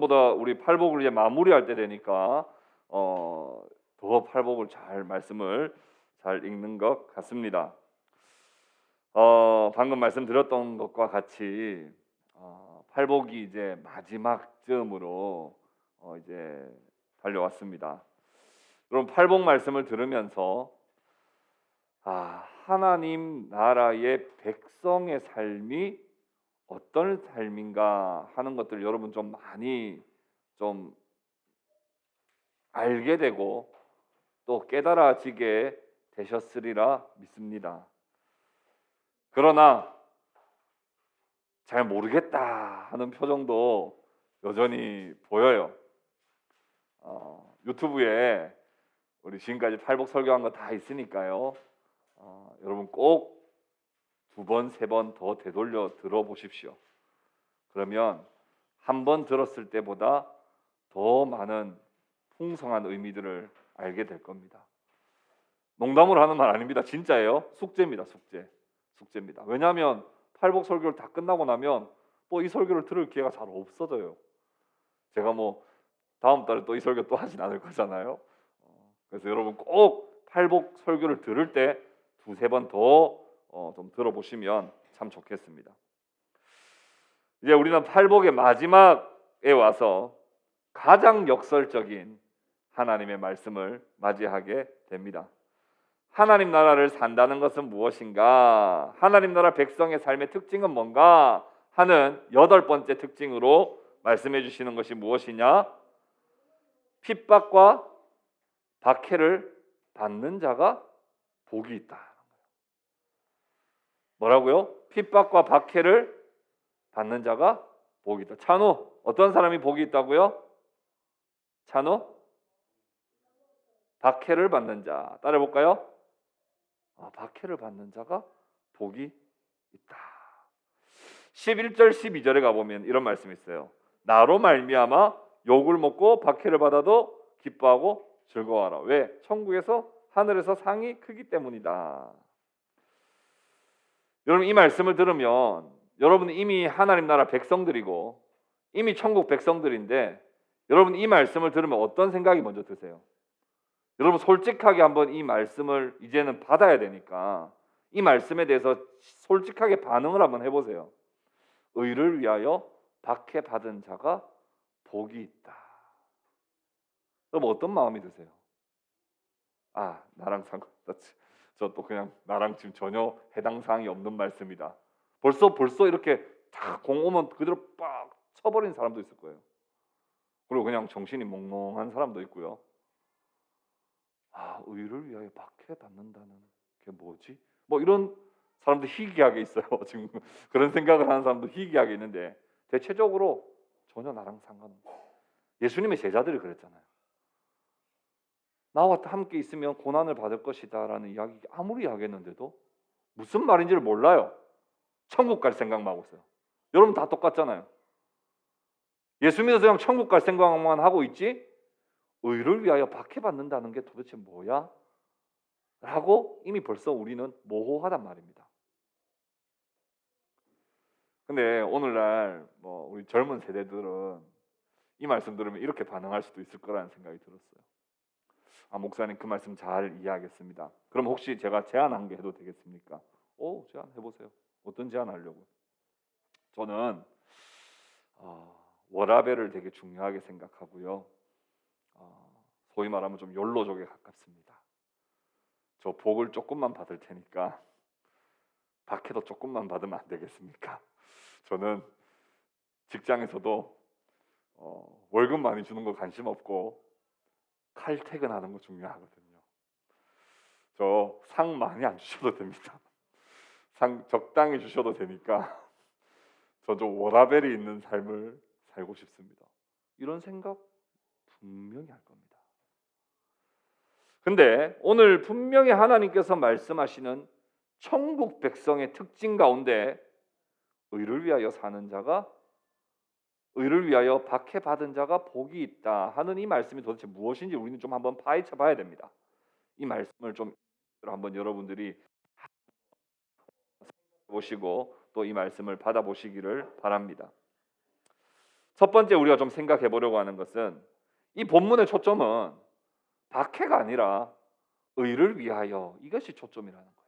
보다 우리 팔복을 이제 마무리할 때 되니까 더 팔복을 잘 말씀을 잘 읽는 것 같습니다. 방금 말씀드렸던 것과 같이 팔복이 이제 마지막 쯤으로 이제 달려왔습니다. 여러분 팔복 말씀을 들으면서 하나님 나라의 백성의 삶이 어떤 삶인가 하는 것들 여러분 좀 많이 좀 알게 되고 또 깨달아지게 되셨으리라 믿습니다. 그러나 잘 모르겠다 하는 표정도 여전히 보여요. 유튜브에 우리 지금까지 팔복 설교한 거 다 있으니까요. 여러분 꼭 2번, 3번 더 되돌려 들어보십시오. 그러면 한 번 들었을 때보다 더 많은 풍성한 의미들을 알게 될 겁니다. 농담으로 하는 말 아닙니다. 진짜예요. 숙제입니다. 숙제입니다. 왜냐하면 팔복 설교를 다 끝나고 나면 이 설교를 들을 기회가 잘 없어져요. 제가 다음 달에 또 이 설교 또 하진 않을 거잖아요. 그래서 여러분 꼭 팔복 설교를 들을 때 2-3번 더 좀 들어보시면 참 좋겠습니다. 이제 우리는 팔복의 마지막에 와서 가장 역설적인 하나님의 말씀을 맞이하게 됩니다. 하나님 나라를 산다는 것은 무엇인가? 하나님 나라 백성의 삶의 특징은 뭔가? 하는 8번째 특징으로 말씀해 주시는 것이 무엇이냐? 핍박과 박해를 받는 자가 복이 있다. 뭐라고요? 핍박과 박해를 받는 자가 복이 있다. 찬우, 어떤 사람이 복이 있다고요? 찬우? 박해를 받는 자. 따라해볼까요? 박해를 받는 자가 복이 있다. 11절 12절에 가보면 이런 말씀이 있어요. 나로 말미암아 욕을 먹고 박해를 받아도 기뻐하고 즐거워하라. 왜? 천국에서 하늘에서 상이 크기 때문이다. 여러분 이 말씀을 들으면 여러분은 이미 하나님 나라 백성들이고 이미 천국 백성들인데 여러분 이 말씀을 들으면 어떤 생각이 먼저 드세요? 여러분 솔직하게 한번 이 말씀을 이제는 받아야 되니까 이 말씀에 대해서 솔직하게 반응을 한번 해보세요. 의를 위하여 박해받은 자가 복이 있다. 여러분 어떤 마음이 드세요? 나랑 상관없지. 저 또 그냥 나랑 지금 전혀 해당 사항이 없는 말씀이다. 벌써 이렇게 다 공 오면 그대로 빡 쳐버린 사람도 있을 거예요. 그리고 그냥 정신이 몽롱한 사람도 있고요. 의를 위하여 박해받는다는 게 뭐지? 이런 사람도 희귀하게 있어요. 지금 그런 생각을 하는 사람도 희귀하게 있는데 대체적으로 전혀 나랑 상관없어요. 예수님의 제자들이 그랬잖아요. 나와 함께 있으면 고난을 받을 것이다 라는 이야기 아무리 이야기했는데도 무슨 말인지를 몰라요. 천국 갈 생각만 하고 있어요. 여러분 다 똑같잖아요. 예수 믿어서 그냥 천국 갈 생각만 하고 있지 의를 위하여 박해받는다는 게 도대체 뭐야? 라고 이미 벌써 우리는 모호하단 말입니다. 근데 오늘날 우리 젊은 세대들은 이 말씀 들으면 이렇게 반응할 수도 있을 거라는 생각이 들었어요. 목사님 그 말씀 잘 이해하겠습니다. 그럼 혹시 제가 제안 한 개 해도 되겠습니까? 제안해보세요. 어떤 제안 하려고? 저는 워라밸을 되게 중요하게 생각하고요. 소위 말하면 좀 욜로족에 가깝습니다. 저 복을 조금만 받을 테니까 박해도 조금만 받으면 안 되겠습니까? 저는 직장에서도 월급 많이 주는 거 관심 없고 칼퇴근하는 거 중요하거든요. 저 상 많이 안 주셔도 됩니다. 상 적당히 주셔도 되니까 저 좀 워라밸이 있는 삶을 살고 싶습니다. 이런 생각 분명히 할 겁니다. 근데 오늘 분명히 하나님께서 말씀하시는 천국 백성의 특징 가운데 의를 위하여 사는 자가 의를 위하여 박해받은 자가 복이 있다 하는 이 말씀이 도대체 무엇인지 우리는 좀 한번 파헤쳐 봐야 됩니다. 이 말씀을 좀 한번 여러분들이 보시고 또 이 말씀을 받아보시기를 바랍니다. 첫 번째 우리가 좀 생각해 보려고 하는 것은 이 본문의 초점은 박해가 아니라 의를 위하여, 이것이 초점이라는 거예요.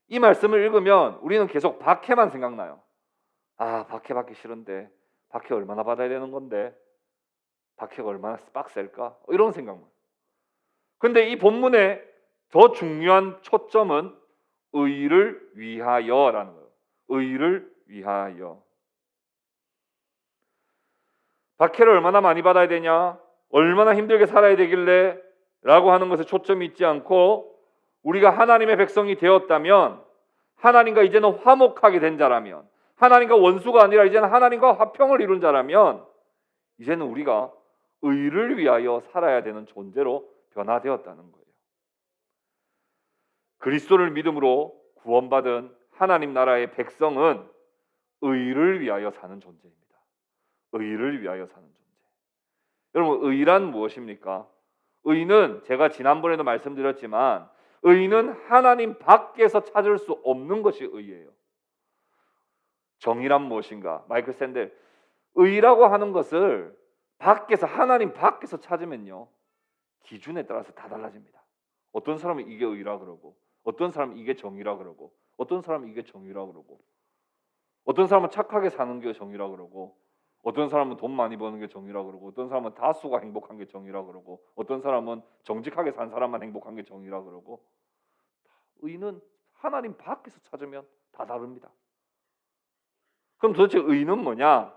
이 말씀을 읽으면 우리는 계속 박해만 생각나요. 아, 박해 받기 싫은데, 박해 얼마나 받아야 되는 건데, 박해가 얼마나 빡셀까? 이런 생각만. 근데 이 본문의 더 중요한 초점은 의를 위하여라는 거예요. 의를 위하여. 박해를 얼마나 많이 받아야 되냐? 얼마나 힘들게 살아야 되길래? 라고 하는 것에 초점이 있지 않고, 우리가 하나님의 백성이 되었다면, 하나님과 이제는 화목하게 된 자라면, 하나님과 원수가 아니라 이제는 하나님과 화평을 이룬 자라면, 이제는 우리가 의를 위하여 살아야 되는 존재로 변화되었다는 거예요. 그리스도를 믿음으로 구원받은 하나님 나라의 백성은 의를 위하여 사는 존재입니다. 의를 위하여 사는 존재. 여러분, 의란 무엇입니까? 의는 제가 지난번에도 말씀드렸지만 의는 하나님 밖에서 찾을 수 없는 것이 의예요. 정의란 무엇인가? 마이클 샌델, 의라고 하는 것을 밖에서, 하나님 밖에서 찾으면요, 기준에 따라서 다 달라집니다. 어떤 사람은 이게 의라 그러고, 어떤 사람은 이게 정의라 그러고, 어떤 사람은 이게 정의라 그러고, 어떤 사람은 착하게 사는 게 정의라 그러고, 어떤 사람은 돈 많이 버는 게 정의라 그러고, 어떤 사람은 다수가 행복한 게 정의라 그러고, 어떤 사람은 정직하게 산 사람만 행복한 게 정의라 그러고. 의는 하나님 밖에서 찾으면 다 다릅니다. 그럼 도대체 의는 뭐냐?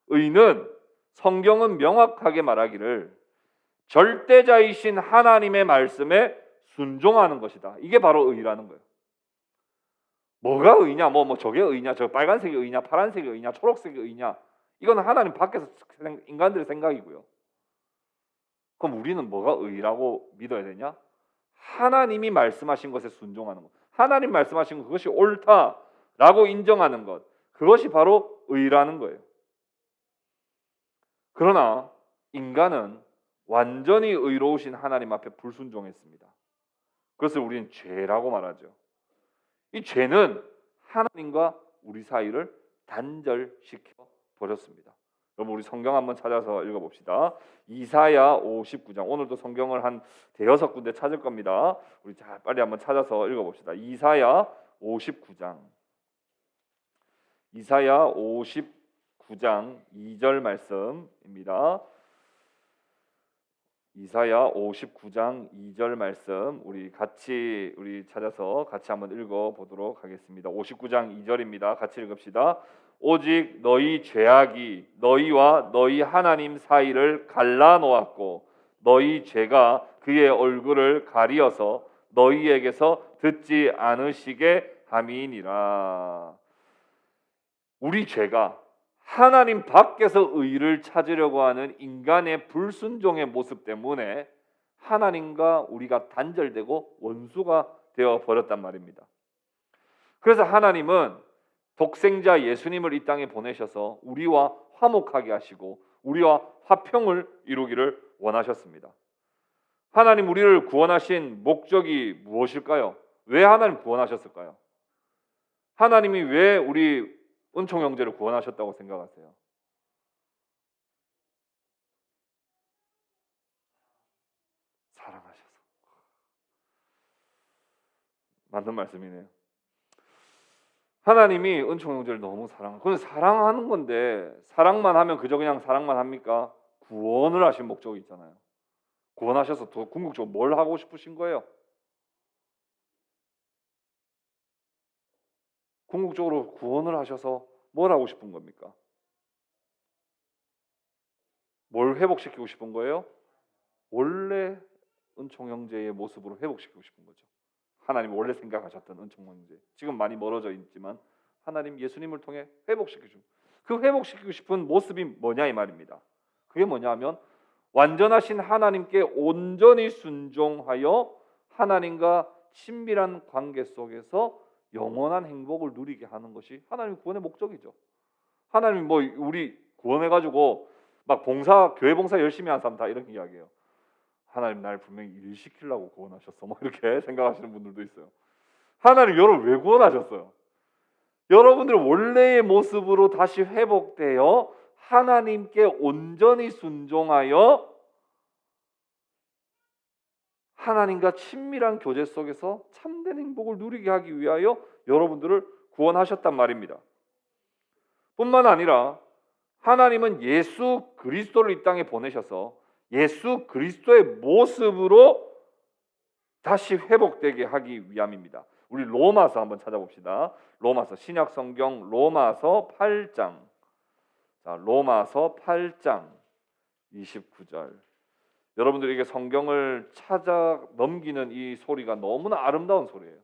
의는 성경은 명확하게 말하기를 절대자이신 하나님의 말씀에 순종하는 것이다. 이게 바로 의라는 거예요. 뭐가 의냐? 뭐 저게 의냐? 저 빨간색이 의냐? 파란색이 의냐? 초록색이 의냐? 이건 하나님 밖에서 인간들의 생각이고요. 그럼 우리는 뭐가 의라고 믿어야 되냐? 하나님이 말씀하신 것에 순종하는 것, 하나님 말씀하신 그것이 옳다라고 인정하는 것, 그것이 바로 의라는 거예요. 그러나 인간은 완전히 의로우신 하나님 앞에 불순종했습니다. 그것을 우리는 죄라고 말하죠. 이 죄는 하나님과 우리 사이를 단절시켜 버렸습니다. 여러분, 우리 성경 한번 찾아서 읽어봅시다. 이사야 59장. 오늘도 성경을 한 대여섯 군데 찾을 겁니다. 우리 자 빨리 한번 찾아서 읽어봅시다. 이사야 59장. 이사야 59장 2절 말씀입니다. 이사야 59장 2절 말씀 우리 찾아서 같이 한번 읽어보도록 하겠습니다. 59장 2절입니다. 같이 읽읍시다. 오직 너희 죄악이 너희와 너희 하나님 사이를 갈라놓았고 너희 죄가 그의 얼굴을 가리어서 너희에게서 듣지 않으시게 함이니라. 우리 죄가 하나님 밖에서 의를 찾으려고 하는 인간의 불순종의 모습 때문에 하나님과 우리가 단절되고 원수가 되어 버렸단 말입니다. 그래서 하나님은 독생자 예수님을 이 땅에 보내셔서 우리와 화목하게 하시고 우리와 화평을 이루기를 원하셨습니다. 하나님 우리를 구원하신 목적이 무엇일까요? 왜 하나님 구원하셨을까요? 하나님이 왜 우리 은총 형제를 구원하셨다고 생각하세요? 사랑하셔서. 맞는 말씀이네요. 하나님이 은총 형제를 너무 사랑하고, 근데 사랑하는 건데 사랑만 하면 그저 그냥 사랑만 합니까? 구원을 하신 목적이 있잖아요. 구원하셔서 더 궁극적으로 뭘 하고 싶으신 거예요? 궁극적으로 구원을 하셔서 뭘 하고 싶은 겁니까? 뭘 회복시키고 싶은 거예요? 원래 은총 형제의 모습으로 회복시키고 싶은 거죠. 하나님 원래 생각하셨던 은총 형제, 지금 많이 멀어져 있지만 하나님 예수님을 통해 회복시키고, 그 회복시키고 싶은 모습이 뭐냐 이 말입니다. 그게 뭐냐 하면 완전하신 하나님께 온전히 순종하여 하나님과 친밀한 관계 속에서 영원한 행복을 누리게 하는 것이 하나님 구원의 목적이죠. 하나님 뭐 우리 구원해가지고 막 교회 봉사 열심히 한 사람 다 이렇게 이야기해요. 하나님 날 분명히 일 시키려고 구원하셨어, 뭐 이렇게 생각하시는 분들도 있어요. 하나님 여러분 왜 구원하셨어요? 여러분들 원래의 모습으로 다시 회복되어 하나님께 온전히 순종하여 하나님과 친밀한 교제 속에서 참된 행복을 누리게 하기 위하여 여러분들을 구원하셨단 말입니다. 뿐만 아니라 하나님은 예수 그리스도를 이 땅에 보내셔서 예수 그리스도의 모습으로 다시 회복되게 하기 위함입니다. 우리 로마서 한번 찾아봅시다. 로마서, 신약 성경 로마서 8장. 자, 로마서 8장 29절. 여러분들에게 성경을 찾아 넘기는 이 소리가 너무나 아름다운 소리예요.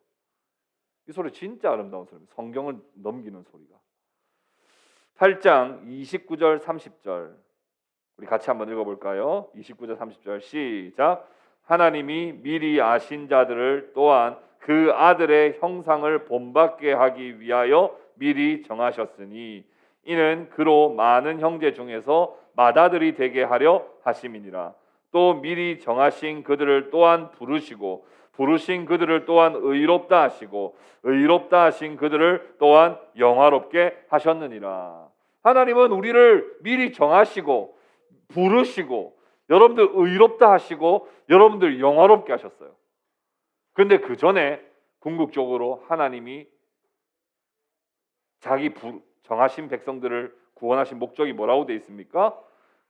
이 소리 진짜 아름다운 소리입니다. 성경을 넘기는 소리가. 8장 29절 30절 우리 같이 한번 읽어볼까요? 29절 30절 시작. 하나님이 미리 아신 자들을 또한 그 아들의 형상을 본받게 하기 위하여 미리 정하셨으니 이는 그로 많은 형제 중에서 맏아들이 되게 하려 하심이니라. 또 미리 정하신 그들을 또한 부르시고 부르신 그들을 또한 의롭다 하시고 의롭다 하신 그들을 또한 영화롭게 하셨느니라. 하나님은 우리를 미리 정하시고 부르시고 여러분들 의롭다 하시고 여러분들 영화롭게 하셨어요. 그런데 그 전에 궁극적으로 하나님이 자기 정하신 백성들을 구원하신 목적이 뭐라고 되어 있습니까?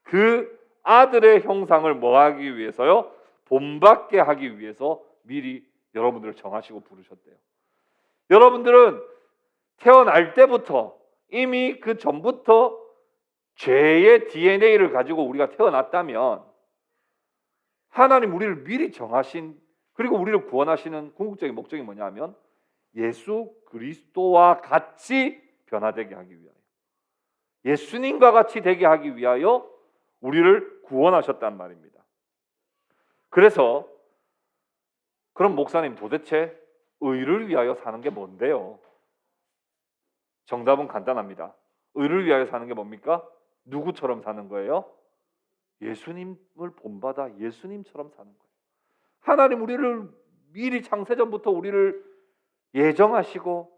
그 아들의 형상을 뭐 하기 위해서요? 본받게 하기 위해서 미리 여러분들을 정하시고 부르셨대요. 여러분들은 태어날 때부터 이미 그 전부터 죄의 DNA를 가지고 우리가 태어났다면 하나님 우리를 미리 정하신 그리고 우리를 구원하시는 궁극적인 목적이 뭐냐면 예수 그리스도와 같이 변화되게 하기 위하여 예수님과 같이 되게 하기 위하여 우리를 구원하셨단 말입니다. 그래서 그럼 목사님 도대체 의를 위하여 사는 게 뭔데요? 정답은 간단합니다. 의를 위하여 사는 게 뭡니까? 누구처럼 사는 거예요? 예수님을 본받아 예수님처럼 사는 거예요. 하나님 우리를 미리 창세전부터 우리를 예정하시고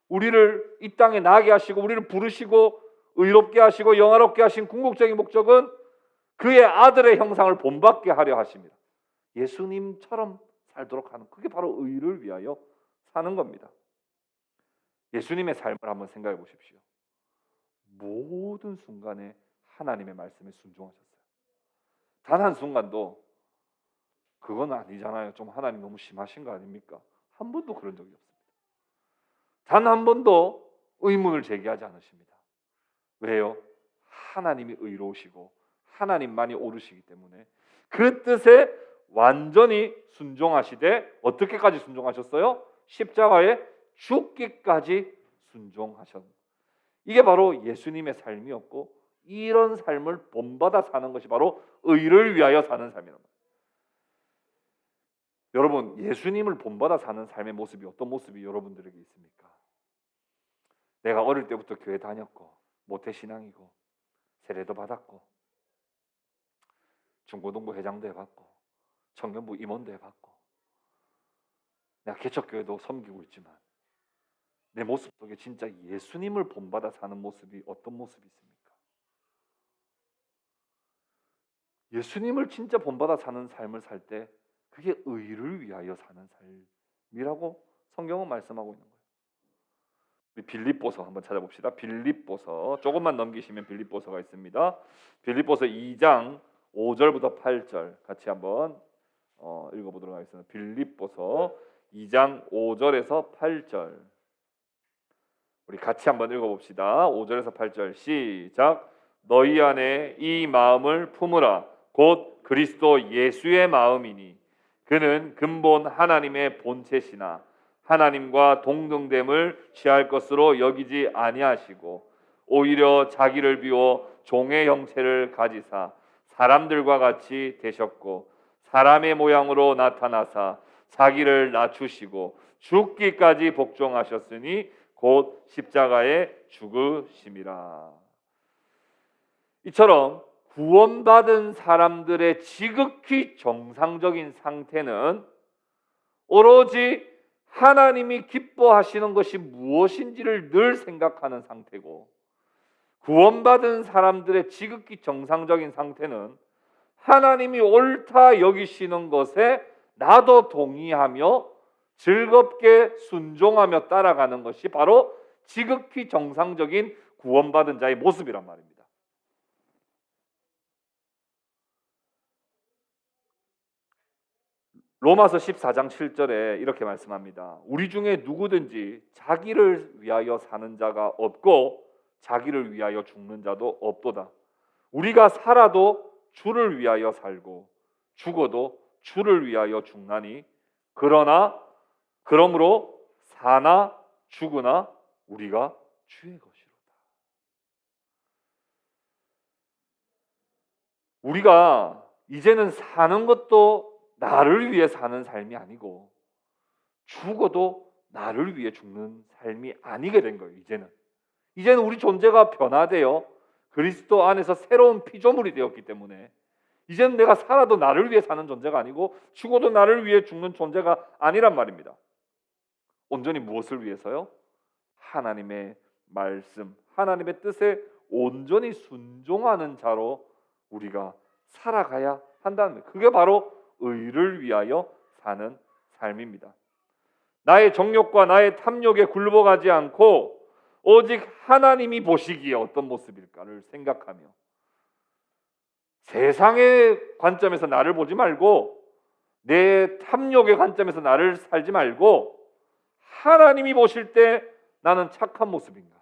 우리를 이 땅에 나게 하시고 우리를 부르시고 의롭게 하시고 영화롭게 하신 궁극적인 목적은 그의 아들의 형상을 본받게 하려 하십니다. 예수님처럼 살도록 하는 그게 바로 의를 위하여 사는 겁니다. 예수님의 삶을 한번 생각해 보십시오. 모든 순간에 하나님의 말씀에 순종하셨어요. 단 한순간도 그건 아니잖아요. 좀 하나님 너무 심하신 거 아닙니까? 한 번도 그런 적이 없습니다. 단 한 번도 의문을 제기하지 않으십니다. 왜요? 하나님이 의로우시고 하나님만이 옳으시기 때문에 그 뜻에 완전히 순종하시되 어떻게까지 순종하셨어요? 십자가에 죽기까지 순종하셨습니다. 이게 바로 예수님의 삶이었고 이런 삶을 본받아 사는 것이 바로 의를 위하여 사는 삶이랍니다. 여러분 예수님을 본받아 사는 삶의 모습이 어떤 모습이 여러분들에게 있습니까? 내가 어릴 때부터 교회 다녔고 모태신앙이고 세례도 받았고 중고등부 회장도 해봤고 청년부 임원도 해봤고 내가 개척교회도 섬기고 있지만 내 모습 속에 진짜 예수님을 본받아 사는 모습이 어떤 모습이 있습니까? 예수님을 진짜 본받아 사는 삶을 살 때 그게 의를 위하여 사는 삶이라고 성경은 말씀하고 있는 거예요. 우리 빌립보서 한번 찾아봅시다. 빌립보서 조금만 넘기시면 빌립보서가 있습니다. 빌립보서 2장 5절부터 8절 같이 한번 읽어보도록 하겠습니다. 빌립보서 2장 5절에서 8절 우리 같이 한번 읽어봅시다. 5절에서 8절 시작. 너희 안에 이 마음을 품으라. 곧 그리스도 예수의 마음이니 그는 근본 하나님의 본체시나 하나님과 동등됨을 취할 것으로 여기지 아니하시고 오히려 자기를 비워 종의 형체를 가지사 사람들과 같이 되셨고 사람의 모양으로 나타나사 자기를 낮추시고 죽기까지 복종하셨으니 곧 십자가에 죽으심이라. 이처럼 구원받은 사람들의 지극히 정상적인 상태는 오로지 하나님이 기뻐하시는 것이 무엇인지를 늘 생각하는 상태고 구원받은 사람들의 지극히 정상적인 상태는 하나님이 옳다 여기시는 것에 나도 동의하며 즐겁게 순종하며 따라가는 것이 바로 지극히 정상적인 구원받은 자의 모습이란 말입니다. 로마서 14장 7절에 이렇게 말씀합니다. 우리 중에 누구든지 자기를 위하여 사는 자가 없고 자기를 위하여 죽는 자도 없도다. 우리가 살아도 주를 위하여 살고 죽어도 주를 위하여 죽나니 그러므로 사나 죽으나 우리가 주의 것이로다. 우리가 이제는 사는 것도 나를 위해 사는 삶이 아니고 죽어도 나를 위해 죽는 삶이 아니게 된 거예요. 이제는 우리 존재가 변화되어 그리스도 안에서 새로운 피조물이 되었기 때문에 이제는 내가 살아도 나를 위해 사는 존재가 아니고 죽어도 나를 위해 죽는 존재가 아니란 말입니다. 온전히 무엇을 위해서요? 하나님의 말씀, 하나님의 뜻에 온전히 순종하는 자로 우리가 살아가야 한다는 거예요. 그게 바로 의를 위하여 사는 삶입니다. 나의 정욕과 나의 탐욕에 굴복하지 않고 오직 하나님이 보시기에 어떤 모습일까를 생각하며 세상의 관점에서 나를 보지 말고 내 탐욕의 관점에서 나를 살지 말고 하나님이 보실 때 나는 착한 모습인가?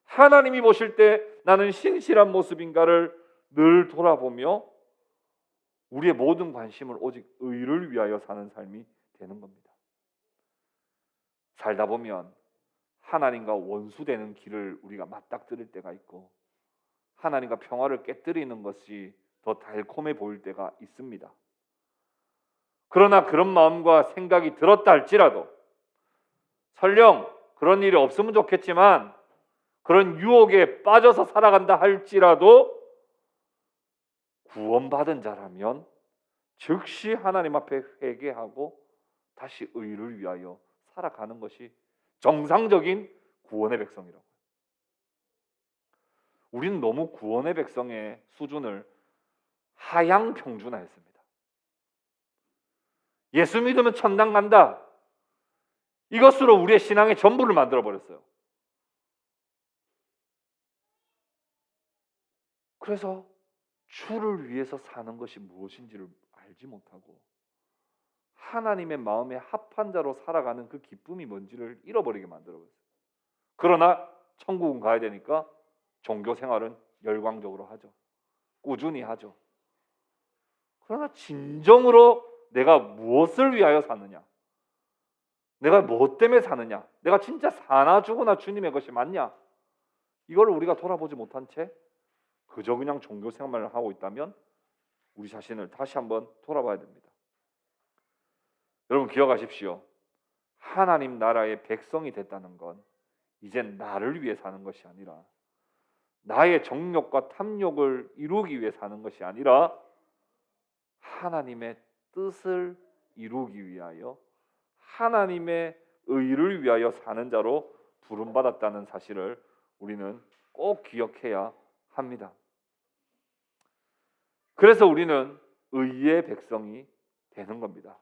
하나님이 보실 때 나는 신실한 모습인가를 늘 돌아보며 우리의 모든 관심을 오직 의를 위하여 사는 삶이 되는 겁니다. 살다 보면 하나님과 원수되는 길을 우리가 맞닥뜨릴 때가 있고 하나님과 평화를 깨뜨리는 것이 더 달콤해 보일 때가 있습니다. 그러나 그런 마음과 생각이 들었다 할지라도 설령 그런 일이 없으면 좋겠지만 그런 유혹에 빠져서 살아간다 할지라도 구원받은 자라면 즉시 하나님 앞에 회개하고 다시 의를 위하여 살아가는 것이 정상적인 구원의 백성이라고. 우리는 너무 구원의 백성의 수준을 하향 평준화했습니다. 예수 믿으면 천당 간다. 이것으로 우리의 신앙의 전부를 만들어 버렸어요. 그래서 주를 위해서 사는 것이 무엇인지를 알지 못하고 하나님의 마음에 합한 자로 살아가는 그 기쁨이 뭔지를 잃어버리게 만들어 버렸어요. 그러나 천국은 가야 되니까 종교 생활은 열광적으로 하죠. 꾸준히 하죠. 그러나 진정으로 내가 무엇을 위하여 사느냐? 내가 무엇 때문에 사느냐? 내가 진짜 사나 죽으나 주님의 것이 맞냐? 이걸 우리가 돌아보지 못한 채 그저 그냥 종교 생활을 하고 있다면 우리 자신을 다시 한번 돌아봐야 됩니다. 여러분 기억하십시오. 하나님 나라의 백성이 됐다는 건 이젠 나를 위해 사는 것이 아니라 나의 정욕과 탐욕을 이루기 위해 사는 것이 아니라 하나님의 뜻을 이루기 위하여 하나님의 의를 위하여 사는 자로 부름받았다는 사실을 우리는 꼭 기억해야 합니다. 그래서 우리는 의의 백성이 되는 겁니다.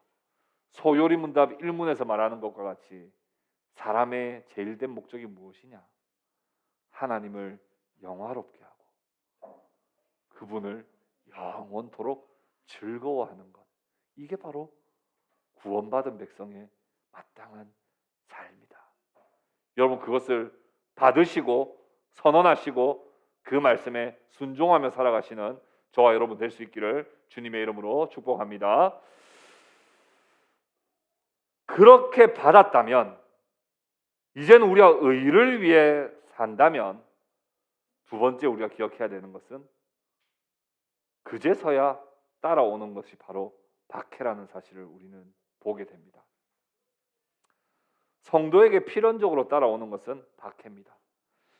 소요리 문답 1문에서 말하는 것과 같이 사람의 제일된 목적이 무엇이냐? 하나님을 영화롭게 하고 그분을 영원토록 즐거워하는 것. 이게 바로 구원받은 백성의 마땅한 삶이다. 여러분 그것을 받으시고 선언하시고 그 말씀에 순종하며 살아가시는 저와 여러분 될 수 있기를 주님의 이름으로 축복합니다. 그렇게 받았다면 이제는 우리가 의를 위해 산다면 두 번째 우리가 기억해야 되는 것은 그제서야 따라오는 것이 바로 박해라는 사실을 우리는 보게 됩니다. 성도에게 필연적으로 따라오는 것은 박해입니다.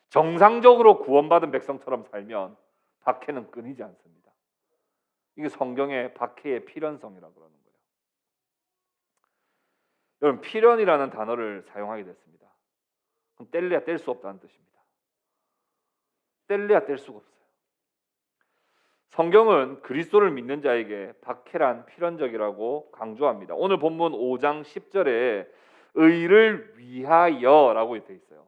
정상적으로 구원받은 백성처럼 살면 박해는 끊이지 않습니다. 이게 성경의 박해의 필연성이라고 그러는 거예요. 여러분 필연이라는 단어를 사용하게 됐습니다. 그럼 뗄래야 뗄 수 없다는 뜻입니다. 뗄래야 뗄 수가 없어요. 성경은 그리스도를 믿는 자에게 박해란 필연적이라고 강조합니다. 오늘 본문 5장 10절에 의를 위하여라고 되어 있어요.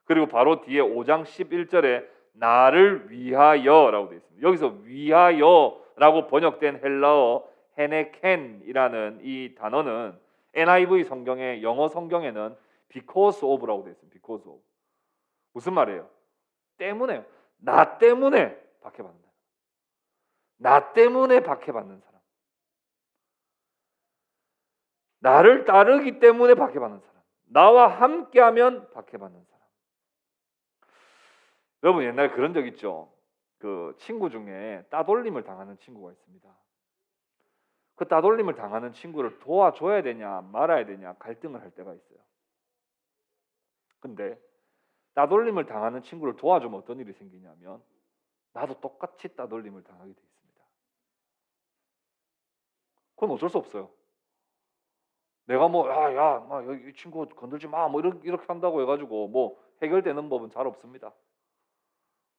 그리고 바로 뒤에 5장 11절에 나를 위하여라고 되어 있습니다. 여기서 위하여라고 번역된 헬라어 헤네켄이라는 이 단어는 NIV 성경의 영어 성경에는 because of라고 되어 있습니다. because of. 무슨 말이에요? 때문에, 나 때문에 박해받는다. 나 때문에 박해받는 사람. 나를 따르기 때문에 박해받는 사람. 나와 함께하면 박해받는 사람. 여러분 옛날에 그런 적 있죠? 그 친구 중에 따돌림을 당하는 친구가 있습니다. 그 따돌림을 당하는 친구를 도와줘야 되냐 말아야 되냐 갈등을 할 때가 있어요. 근데 따돌림을 당하는 친구를 도와주면 어떤 일이 생기냐면 나도 똑같이 따돌림을 당하게 돼 있습니다. 그건 어쩔 수 없어요. 내가 이 친구 건들지 마, 이렇게 한다고 해가지고 뭐 해결되는 법은 잘 없습니다.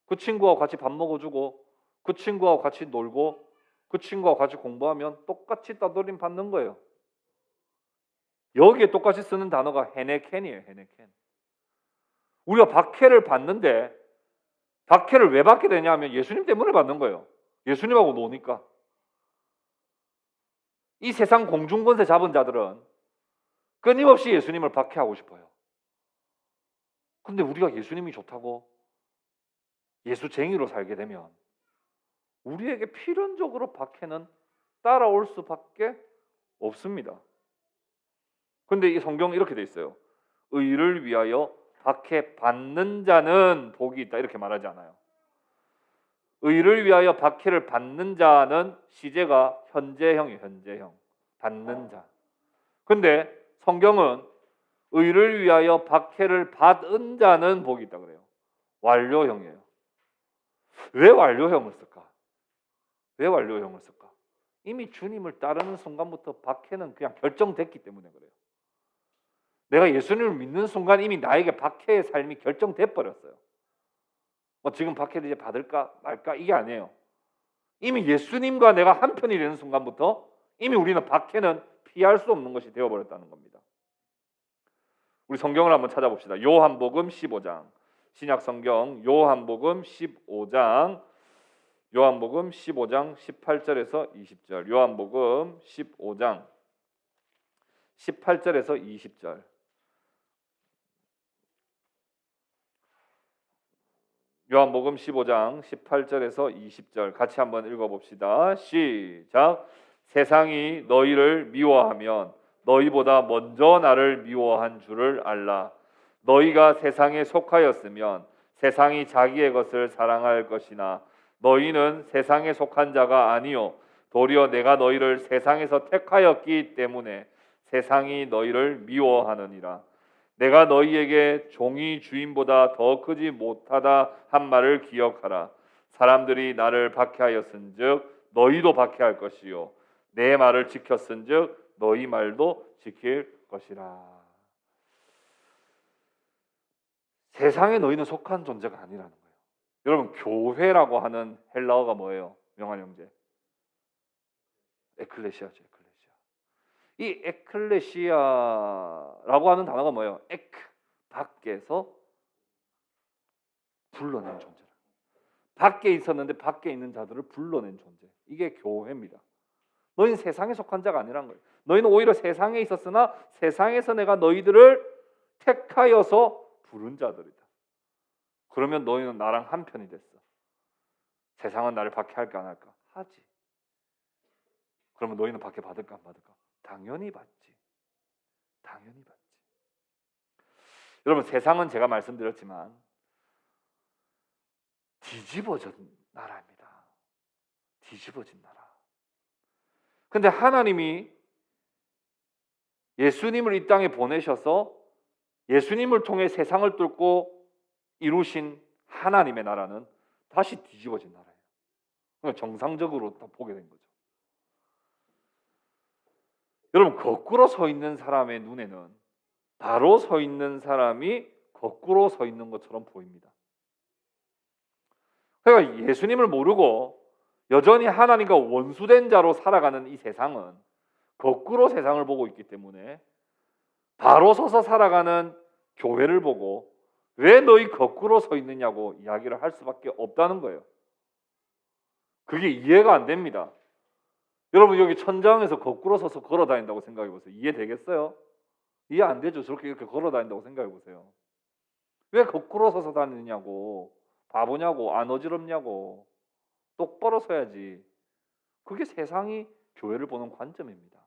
그 친구하고 같이 밥 먹어주고, 그 친구하고 같이 놀고, 그 친구하고 같이 공부하면 똑같이 따돌림 받는 거예요. 여기에 똑같이 쓰는 단어가 헤네켄이에요. 헤네켄. 우리가 박해를 받는데 박해를 왜 받게 되냐면 예수님 때문에 받는 거예요. 예수님하고 노니까. 이 세상 공중권세 잡은 자들은 끊임없이 예수님을 박해하고 싶어요. 근데 우리가 예수님이 좋다고 예수쟁이로 살게 되면 우리에게 필연적으로 박해는 따라올 수밖에 없습니다. 근데 이 성경은 이렇게 돼 있어요. 의를 위하여 박해받는 자는 복이 있다 이렇게 말하지 않아요. 의를 위하여 박해를 받는 자는 시제가 현재형이에요. 현재형. 받는 자. 근데 성경은 의를 위하여 박해를 받은 자는 복이 있다 그래요. 완료형이에요. 왜 완료형을 쓸까? 왜 완료형을 쓸까? 이미 주님을 따르는 순간부터 박해는 그냥 결정됐기 때문에 그래요. 내가 예수님을 믿는 순간 이미 나에게 박해의 삶이 결정돼 버렸어요. 지금 박해를 이제 받을까 말까 이게 아니에요. 이미 예수님과 내가 한편이 되는 순간부터 이미 우리는 박해는 피할 수 없는 것이 되어버렸다는 겁니다. 우리 성경을 한번 찾아봅시다. 요한복음 15장. 신약성경 요한복음 15장 18절에서 20절. 요한복음 15장 18절에서 20절. 요한복음 15장 18절에서 20절 같이 한번 읽어봅시다. 시작. 세상이 너희를 미워하면 너희보다 먼저 나를 미워한 줄을 알라. 너희가 세상에 속하였으면 세상이 자기의 것을 사랑할 것이나 너희는 세상에 속한 자가 아니요 도리어 내가 너희를 세상에서 택하였기 때문에 세상이 너희를 미워하느니라. 내가 너희에게 종이 주인보다 더 크지 못하다 한 말을 기억하라. 사람들이 나를 박해하였은즉 너희도 박해할 것이요 내 말을 지켰은즉 너희 말도 지킬 것이라. 세상에 너희는 속한 존재가 아니라는 거예요. 여러분 교회라고 하는 헬라어가 뭐예요? 명한 형제. 에클레시아죠. 이 에클레시아라고 하는 단어가 뭐예요? 에크, 밖에서 불러낸 존재. 밖에 있었는데 밖에 있는 자들을 불러낸 존재. 이게 교회입니다. 너희는 세상에 속한 자가 아니란 거예요. 너희는 오히려 세상에 있었으나 세상에서 내가 너희들을 택하여서 부른 자들이다. 그러면 너희는 나랑 한편이 됐어. 세상은 나를 박해할까 안 할까? 하지. 그러면 너희는 박해 받을까 안 받을까? 당연히 받지. 당연히 받지. 여러분 세상은 제가 말씀드렸지만 뒤집어진 나라입니다. 뒤집어진 나라. 근데 하나님이 예수님을 이 땅에 보내셔서 예수님을 통해 세상을 뚫고 이루신 하나님의 나라는 다시 뒤집어진 나라예요. 그러니까 정상적으로 다 보게 된 거죠. 여러분 거꾸로 서 있는 사람의 눈에는 바로 서 있는 사람이 거꾸로 서 있는 것처럼 보입니다. 그러니까 예수님을 모르고 여전히 하나님과 원수된 자로 살아가는 이 세상은 거꾸로 세상을 보고 있기 때문에 바로 서서 살아가는 교회를 보고 왜 너희 거꾸로 서 있느냐고 이야기를 할 수밖에 없다는 거예요. 그게 이해가 안 됩니다. 여러분 여기 천장에서 거꾸로 서서 걸어 다닌다고 생각해 보세요. 이해되겠어요? 이해 안 되죠. 저렇게 이렇게 걸어 다닌다고 생각해 보세요. 왜 거꾸로 서서 다니느냐고. 바보냐고. 안 어지럽냐고. 똑바로 서야지. 그게 세상이 교회를 보는 관점입니다.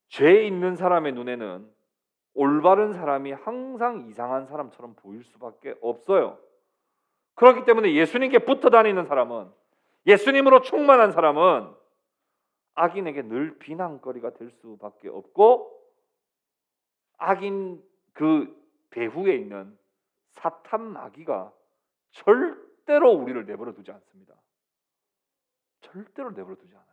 죄 있는 사람의 눈에는 올바른 사람이 항상 이상한 사람처럼 보일 수밖에 없어요. 그렇기 때문에 예수님께 붙어 다니는 사람은, 예수님으로 충만한 사람은 악인에게 늘 비난거리가 될 수밖에 없고, 악인 그 배후에 있는 사탄 마귀가 절대로 우리를 내버려 두지 않습니다. 절대로 내버려 두지 않아요.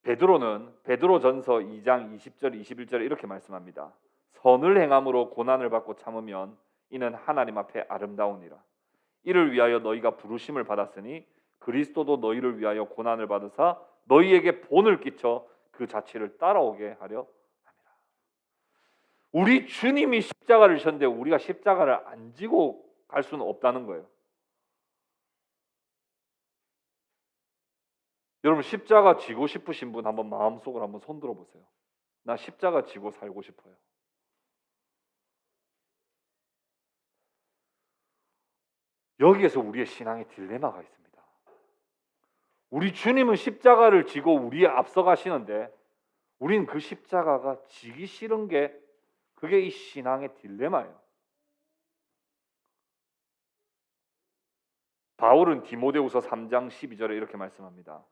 베드로는 베드로전서 2장 20절 21절에 이렇게 말씀합니다. 선을 행함으로 고난을 받고 참으면 이는 하나님 앞에 아름다우니라. 이를 위하여 너희가 부르심을 받았으니 그리스도도 너희를 위하여 고난을 받으사 너희에게 본을 끼쳐 그 자취를 따라오게 하려 합니다. 우리 주님이 십자가를 지셨는데 우리가 십자가를 안 지고 갈 수는 없다는 거예요. 여러분 십자가 지고 싶으신 분 한번 마음속으로 한번 손들어 보세요. 나 십자가 지고 살고 싶어요. 여기에서 우리의 신앙의 딜레마가 있습니다. 우리 주님은 십자가를 지고 우리에 앞서가시는데 우리는 그 십자가가 지기 싫은 게 그게 이 신앙의 딜레마예요. 바울은 디모데후서 3장 12절에 이렇게 말씀합니다.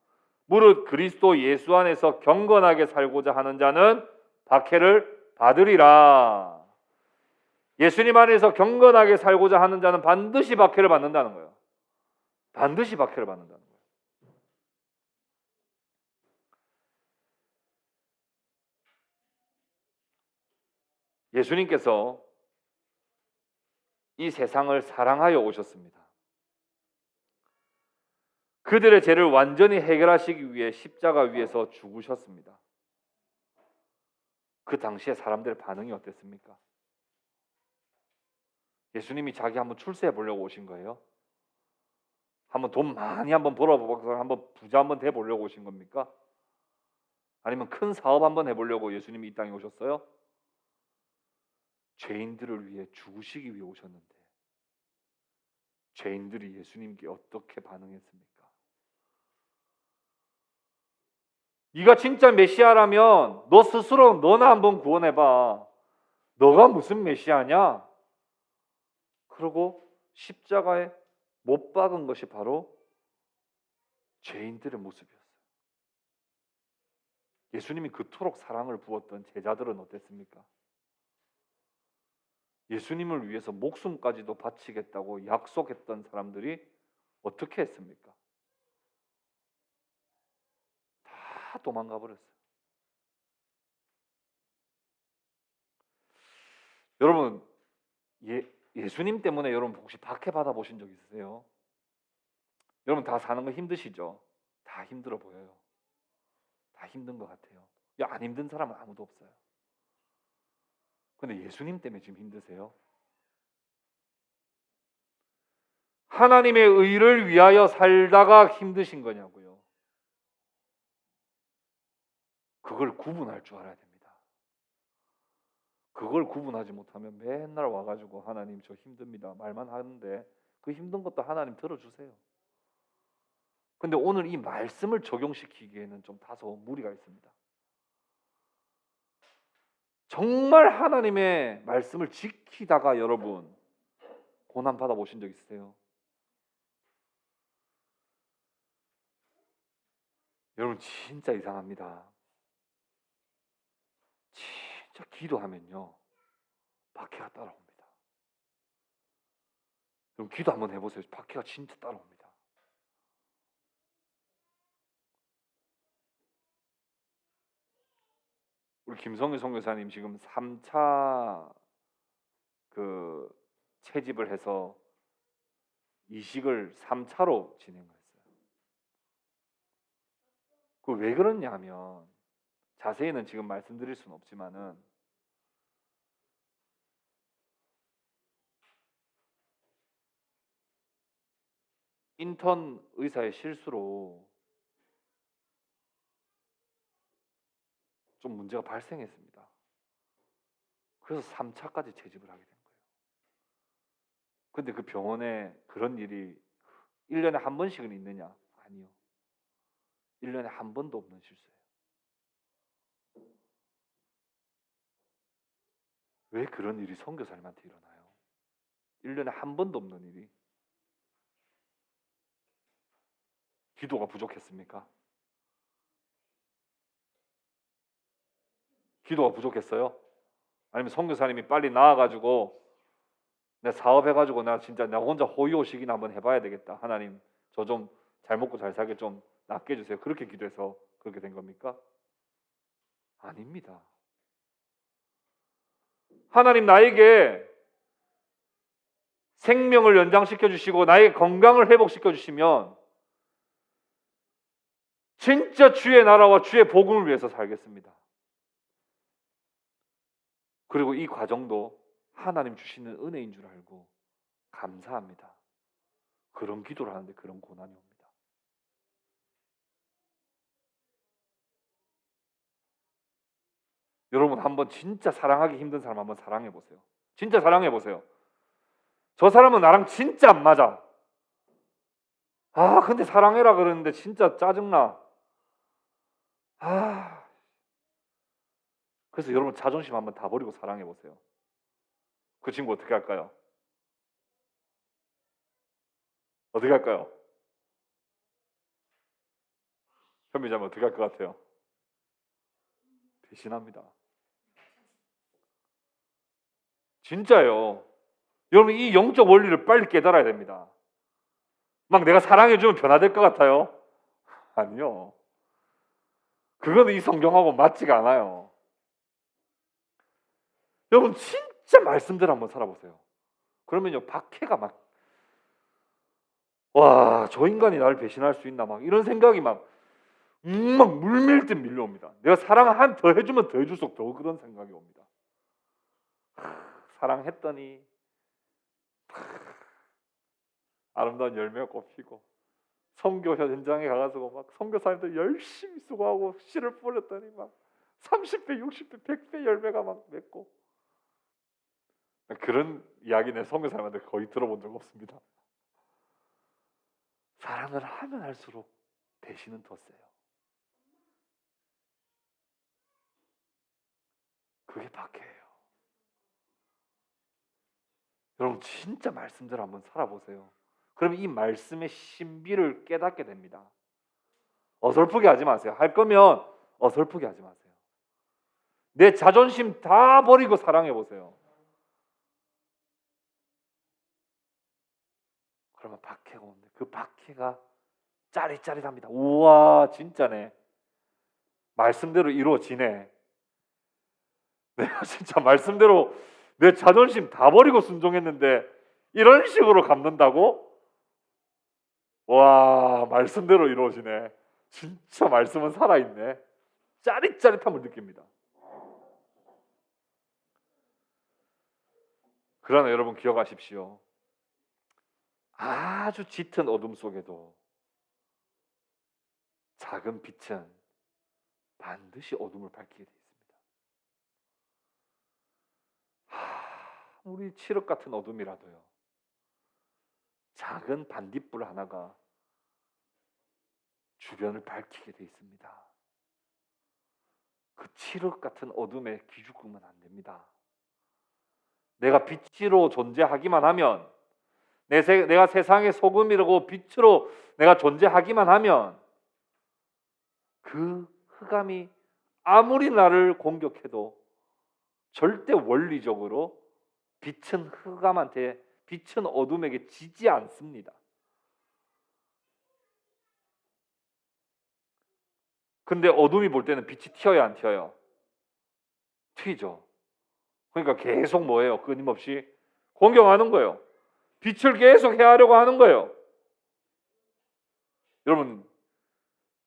무릇 그리스도 예수 안에서 경건하게 살고자 하는 자는 박해를 받으리라. 예수님 안에서 경건하게 살고자 하는 자는 반드시 박해를 받는다는 거예요. 반드시 박해를 받는다는 거예요. 예수님께서 이 세상을 사랑하여 오셨습니다. 그들의 죄를 완전히 해결하시기 위해 십자가 위에서 죽으셨습니다. 그 당시에 사람들의 반응이 어땠습니까? 예수님이 자기 한번 출세해 보려고 오신 거예요? 한번 돈 많이 한번 벌어보고 한번 부자 한번 돼 보려고 오신 겁니까? 아니면 큰 사업 한번 해보려고 예수님이 이 땅에 오셨어요? 죄인들을 위해 죽으시기 위해 오셨는데 죄인들이 예수님께 어떻게 반응했습니까? 네가 진짜 메시아라면 너 스스로 너나 한번 구원해봐. 너가 무슨 메시아냐? 그러고 십자가에 못 박은 것이 바로 죄인들의 모습이었어요. 예수님이 그토록 사랑을 부었던 제자들은 어땠습니까? 예수님을 위해서 목숨까지도 바치겠다고 약속했던 사람들이 어떻게 했습니까? 다 도망가 버렸어요. 여러분 예수님 때문에 여러분 혹시 박해 받아 보신 적 있으세요? 여러분 다 사는 거 힘드시죠? 다 힘들어 보여요. 다 힘든 것 같아요. 안 힘든 사람은 아무도 없어요. 근데 예수님 때문에 지금 힘드세요? 하나님의 의를 위하여 살다가 힘드신 거냐고요. 그걸 구분할 줄 알아야 됩니다. 그걸 구분하지 못하면 맨날 와가지고 하나님 저 힘듭니다 말만 하는데 그 힘든 것도 하나님 들어주세요. 근데 오늘 이 말씀을 적용시키기에는 좀 다소 무리가 있습니다. 정말 하나님의 말씀을 지키다가 여러분 고난 받아보신 적 있으세요? 여러분 진짜 이상합니다. 진짜 기도하면요 박해가 따라옵니다. 여러분 기도 한번 해보세요. 박해가 진짜 따라옵니다. 우리 김성규 선교사님 지금 3차 그 채집을 해서 이식을 3차로 진행했어요. 그 왜 그러냐면 자세히는 지금 말씀드릴 수는 없지만은 인턴 의사의 실수로 좀 문제가 발생했습니다. 그래서 3차까지 채집을 하게 된 거예요. 근데 그 병원에 그런 일이 1년에 한 번씩은 있느냐? 아니요. 1년에 한 번도 없는 실수예요. 왜 그런 일이 선교사님한테 일어나요? 1년에 한 번도 없는 일이. 기도가 부족했습니까? 기도가 부족했어요? 아니면 선교사님이 빨리 나와가지고 내 사업해가지고 나 진짜 나 혼자 호의호식이나 한번 해봐야 되겠다. 하나님 저 좀 잘 먹고 잘 살게 좀 낫게 해주세요. 그렇게 기도해서 그렇게 된 겁니까? 아닙니다. 하나님 나에게 생명을 연장시켜 주시고 나의 건강을 회복시켜 주시면 진짜 주의 나라와 주의 복음을 위해서 살겠습니다. 그리고 이 과정도 하나님 주시는 은혜인 줄 알고 감사합니다. 그런 기도를 하는데 그런 고난이 옵니다. 여러분 한번 진짜 사랑하기 힘든 사람 한번 사랑해 보세요. 진짜 사랑해 보세요. 저 사람은 나랑 진짜 안 맞아. 아 근데 사랑해라 그러는데 진짜 짜증나. 그래서 여러분 자존심 한번 다 버리고 사랑해 보세요. 그 친구 어떻게 할까요? 어떻게 할까요? 현미자면 어떻게 할 것 같아요? 배신합니다. 진짜요. 여러분 이 영적 원리를 빨리 깨달아야 됩니다. 막 내가 사랑해주면 변화될 것 같아요? 아니요. 그거는 이 성경하고 맞지가 않아요. 여러분 진짜 말씀대로 한번 살아보세요. 그러면요 박해가 막 와, 저 인간이 나를 배신할 수 있나 막 이런 생각이 막 물밀듯 밀려옵니다. 내가 사랑 한 더 해주면 더 해줄수록 더 그런 생각이 옵니다. 사랑했더니 아름다운 열매가 꽃피고 선교 현장에 가가지고 막 선교사님들 열심히 수고하고 씨를 뿌렸더니 막 30배, 60배, 100배 열매가 막 맺고 그런 이야기는 선교사님한테 거의 들어본 적 없습니다. 사랑을 하면 할수록 배신은 더 세요. 그게 박해예요. 여러분 진짜 말씀대로 한번 살아보세요. 그러면 이 말씀의 신비를 깨닫게 됩니다. 어설프게 하지 마세요. 할 거면 어설프게 하지 마세요. 내 자존심 다 버리고 사랑해 보세요. 그러면 박해가 오는데 그 박해가 짜릿짜릿합니다. 우와 진짜네. 말씀대로 이루어지네. 내가 진짜 말씀대로 내 자존심 다 버리고 순종했는데 이런 식으로 갚는다고? 와 말씀대로 이루어지네. 진짜 말씀은 살아있네. 짜릿짜릿함을 느낍니다. 그러나 여러분 기억하십시오. 아주 짙은 어둠 속에도 작은 빛은 반드시 어둠을 밝히게 되어 있습니다. 우리 칠흑 같은 어둠이라도요. 작은 반딧불 하나가 주변을 밝히게 되어 있습니다. 그 칠흑 같은 어둠에 기죽으면 안 됩니다. 내가 빛으로 존재하기만 하면 내가 세상의 소금이라고 빛으로 내가 존재하기만 하면 그 흑암이 아무리 나를 공격해도 절대 원리적으로 빛은 흑암한테 빛은 어둠에게 지지 않습니다. 근데 어둠이 볼 때는 빛이 튀어야 안 튀어요? 튀죠. 그러니까 계속 뭐예요? 끊임없이 공격하는 거예요. 빛을 계속 해하려고 하는 거예요. 여러분,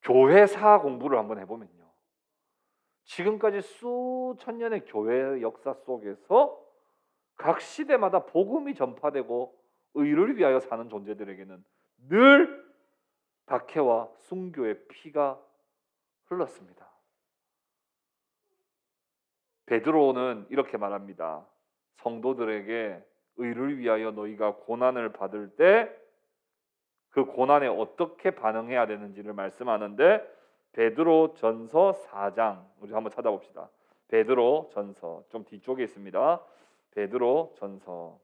교회사 공부를 한번 해보면요, 지금까지 수천 년의 교회의 역사 속에서 각 시대마다 복음이 전파되고 의를 위하여 사는 존재들에게는 늘 박해와 순교의 피가 흘렀습니다. 베드로는 이렇게 말합니다. 성도들에게 의를 위하여 너희가 고난을 받을 때 그 고난에 어떻게 반응해야 되는지를 말씀하는데, 베드로 전서 4장 우리 한번 찾아봅시다. 베드로 전서 좀 뒤쪽에 있습니다. 베드로 전서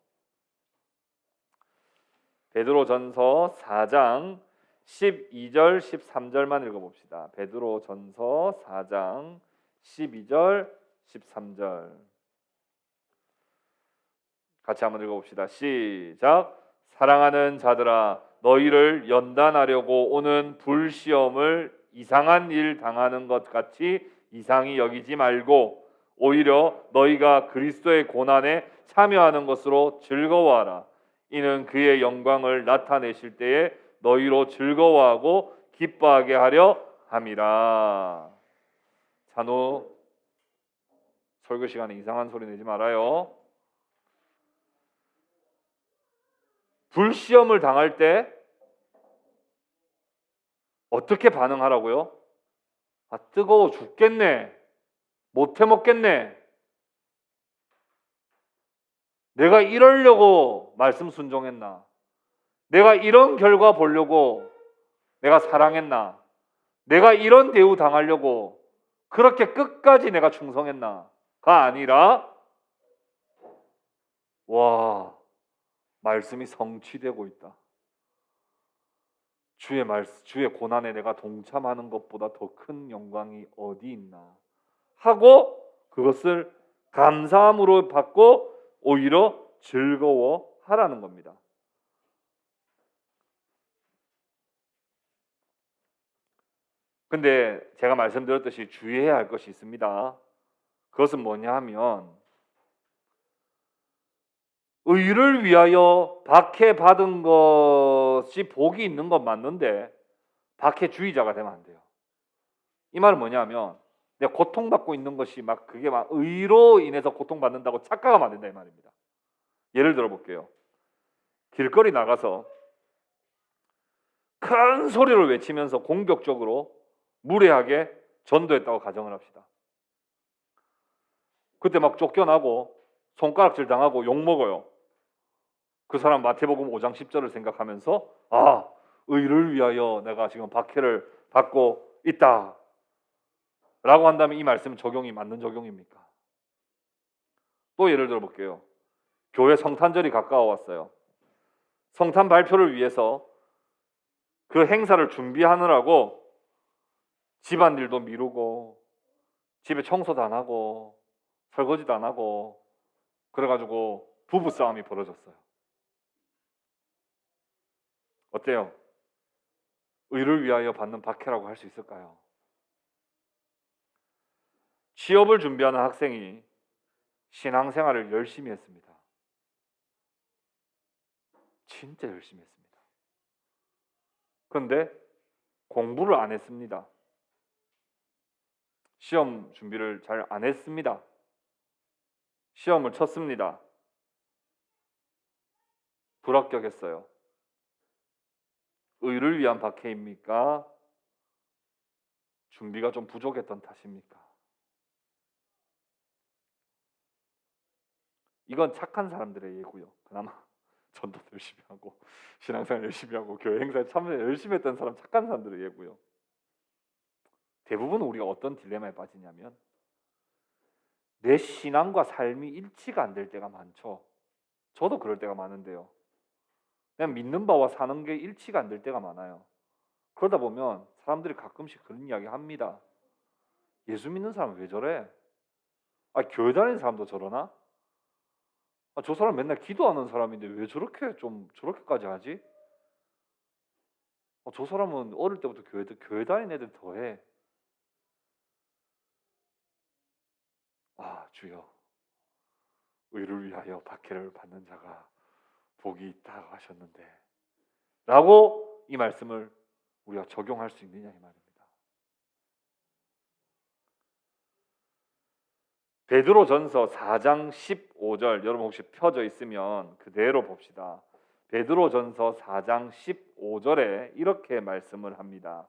4장 12절 13절만 읽어봅시다. 베드로 전서 4장 12절 13절 같이 한번 읽어봅시다. 시작. 사랑하는 자들아, 너희를 연단하려고 오는 불시험을 이상한 일 당하는 것 같이 이상히 여기지 말고 오히려 너희가 그리스도의 고난에 참여하는 것으로 즐거워하라. 이는 그의 영광을 나타내실 때에 너희로 즐거워하고 기뻐하게 하려 함이라. 찬우, 설교 시간에 이상한 소리 내지 말아요. 불시험을 당할 때 어떻게 반응하라고요? 아, 뜨거워 죽겠네. 못 해먹겠네. 내가 이러려고 말씀 순종했나? 내가 이런 결과 보려고 내가 사랑했나? 내가 이런 대우 당하려고 그렇게 끝까지 내가 충성했나? 가 아니라, 와, 말씀이 성취되고 있다. 주의 고난에 내가 동참하는 것보다 더 큰 영광이 어디 있나 하고 그것을 감사함으로 받고 오히려 즐거워하라는 겁니다. 근데 제가 말씀드렸듯이 주의해야 할 것이 있습니다. 그것은 뭐냐 하면, 의를 위하여 박해받은 것이 복이 있는 건 맞는데 박해주의자가 되면 안 돼요. 이 말은 뭐냐면, 내가 고통받고 있는 것이 그게 의로 인해서 고통받는다고 착각하면 안 된다 이 말입니다. 예를 들어 볼게요. 길거리 나가서 큰 소리를 외치면서 공격적으로 무례하게 전도했다고 가정을 합시다. 그때 막 쫓겨나고 손가락질 당하고 욕먹어요. 그 사람 마태복음 5장 10절을 생각하면서, 아, 의를 위하여 내가 지금 박해를 받고 있다 라고 한다면 이 말씀은 적용이 맞는 적용입니까? 또 예를 들어 볼게요. 교회 성탄절이 가까워 왔어요. 성탄 발표를 위해서 그 행사를 준비하느라고 집안일도 미루고 집에 청소도 안 하고 설거지도 안 하고 그래가지고 부부싸움이 벌어졌어요. 어때요? 의를 위하여 받는 박해라고 할 수 있을까요? 취업을 준비하는 학생이 신앙생활을 열심히 했습니다. 진짜 열심히 했습니다. 그런데 공부를 안 했습니다. 시험 준비를 잘 안 했습니다. 시험을 쳤습니다. 불합격했어요. 의를 위한 박해입니까? 준비가 좀 부족했던 탓입니까? 이건 착한 사람들의 예고요. 그나마 전도 열심히 하고 신앙생활 열심히 하고 교회 행사에 참여 열심히 했던 사람, 착한 사람들의 예고요. 대부분 우리가 어떤 딜레마에 빠지냐면, 내 신앙과 삶이 일치가 안 될 때가 많죠. 저도 그럴 때가 많은데요. 그냥 믿는 바와 사는 게 일치가 안 될 때가 많아요. 그러다 보면 사람들이 가끔씩 그런 이야기 합니다. 예수 믿는 사람은 왜 저래? 아, 교회 다니는 사람도 저러나? 아, 저 사람 맨날 기도하는 사람인데 왜 저렇게까지 하지? 아, 저 사람은 어릴 때부터 교회 다니는 애들 더해. 아, 주여, 의를 위하여 박해를 받는 자가 복이 있다고 하셨는데 라고 이 말씀을 우리가 적용할 수 있느냐 이 말입니다. 베드로전서 4장 15절 여러분 혹시 펴져 있으면 그대로 봅시다. 베드로전서 4장 15절에 이렇게 말씀을 합니다.